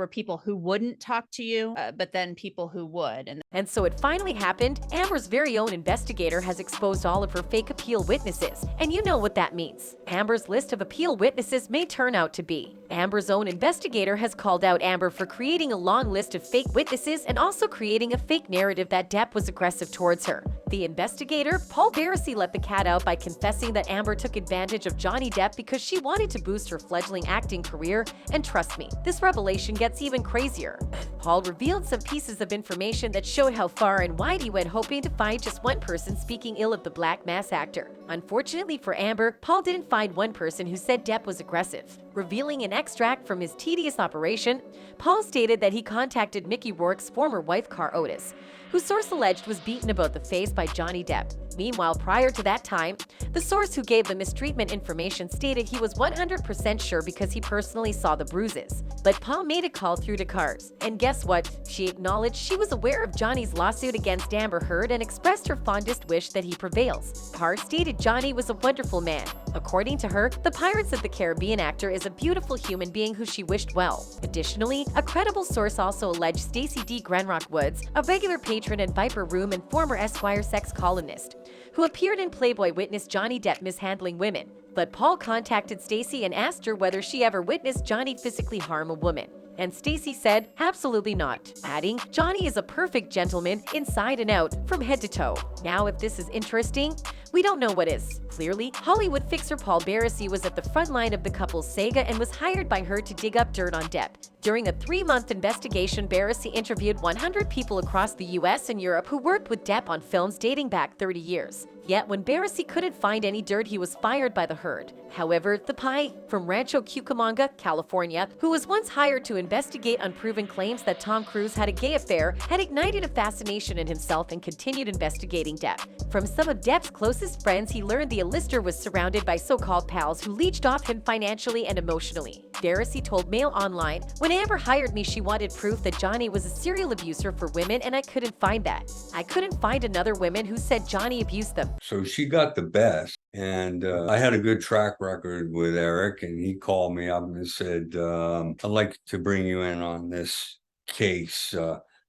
were people who wouldn't talk to you, but then people who would. And so it finally happened. Amber's very own investigator has exposed all of her fake appeal witnesses. And you know what that means. Amber's list of appeal witnesses may turn out to be. Amber's own investigator has called out Amber for creating a long list of fake witnesses and also creating a fake narrative that Depp was aggressive towards her. The investigator, Paul Barresi, let the cat out by confessing that Amber took advantage of Johnny Depp because she wanted to boost her fledgling acting career, and trust me, this revelation gets even crazier. Paul revealed some pieces of information that showed how far and wide he went, hoping to find just one person speaking ill of the Black Mass actor. Unfortunately for Amber, Paul didn't find one person who said Depp was aggressive. Revealing an extract from his tedious operation, Paul stated that he contacted Mickey Rourke's former wife, Car Otis, whose source alleged was beaten about the face by Johnny Depp. Meanwhile, prior to that time, the source who gave the mistreatment information stated he was 100% sure because he personally saw the bruises. But Paul made a call through to Cars, and guess what? She acknowledged she was aware of Johnny's lawsuit against Amber Heard and expressed her fondest wish that he prevails. Cars stated Johnny was a wonderful man. According to her, the Pirates of the Caribbean actor is a beautiful human being who she wished well. Additionally, a credible source also alleged Stacey D. Grenrock Woods, a regular patron at Viper Room and former Esquire sex columnist, who appeared in Playboy, witnessed Johnny Depp mishandling women. But Paul contacted Stacey and asked her whether she ever witnessed Johnny physically harm a woman. And Stacey said, absolutely not, adding, Johnny is a perfect gentleman inside and out, from head to toe. Now, if this is interesting, we don't know what is. Clearly, Hollywood fixer Paul Barresi was at the front line of the couple's saga and was hired by her to dig up dirt on Depp. During a 3-month investigation, Barresi interviewed 100 people across the US and Europe who worked with Depp on films dating back 30 years. Yet, when Barresi couldn't find any dirt, he was fired by the Heard. However, the Pie from Rancho Cucamonga, California, who was once hired to investigate unproven claims that Tom Cruise had a gay affair, had ignited a fascination in himself and continued investigating Depp. From some of Depp's closest friends, he learned the Lister was surrounded by so-called pals who leeched off him financially and emotionally. Barresi told Mail Online, when Amber hired me, she wanted proof that Johnny was a serial abuser for women, and I couldn't find that. I couldn't find another woman who said Johnny abused them. So she got the best. And I had a good track record with Eric, and he called me up and said, I'd like to bring you in on this case.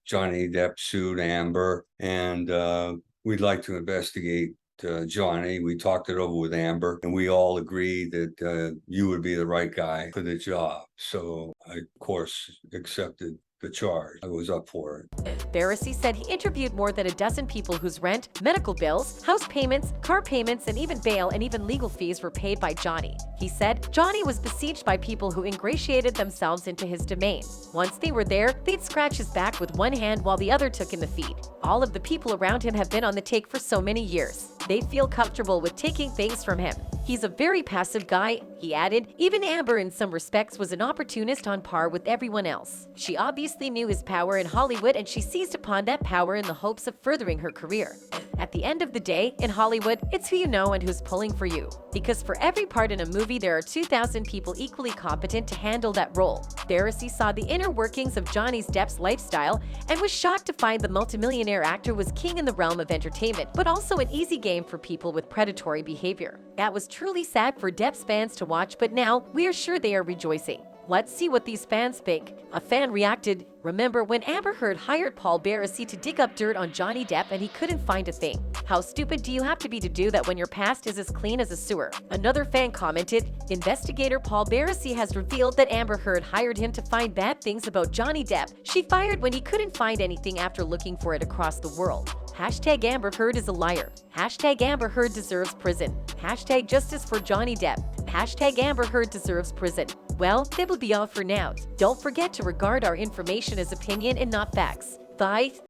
Johnny Depp sued Amber, and we'd like to investigate Johnny. We talked it over with Amber, and we all agreed that you would be the right guy for the job. So I, of course, accepted the charge. I was up for it. Barresi said he interviewed more than a dozen people whose rent, medical bills, house payments, car payments, and even bail and even legal fees were paid by Johnny. He said Johnny was besieged by people who ingratiated themselves into his domain. Once they were there, they'd scratch his back with one hand while the other took in the feed. All of the people around him have been on the take for so many years. They feel comfortable with taking things from him. He's a very passive guy, he added. Even Amber, in some respects, was an opportunist on par with everyone else. She obviously knew his power in Hollywood, and she seized upon that power in the hopes of furthering her career. At the end of the day, in Hollywood, it's who you know and who's pulling for you. Because for every part in a movie, there are 2,000 people equally competent to handle that role. Barresi saw the inner workings of Johnny Depp's lifestyle and was shocked to find the multimillionaire actor was king in the realm of entertainment, but also an easy game for people with predatory behavior. That was truly sad for Depp's fans to watch, but now we are sure they are rejoicing. Let's see what these fans think. A fan reacted, remember when Amber Heard hired Paul Barresi to dig up dirt on Johnny Depp and he couldn't find a thing? How stupid do you have to be to do that when your past is as clean as a sewer? Another fan commented, investigator Paul Barresi has revealed that Amber Heard hired him to find bad things about Johnny Depp. She fired when he couldn't find anything after looking for it across the world. Hashtag Amber Heard is a liar. Hashtag Amber Heard deserves prison. Hashtag justice for Johnny Depp. Hashtag Amber Heard deserves prison. Well, that will be all for now. Don't forget to regard our information as opinion and not facts. Bye.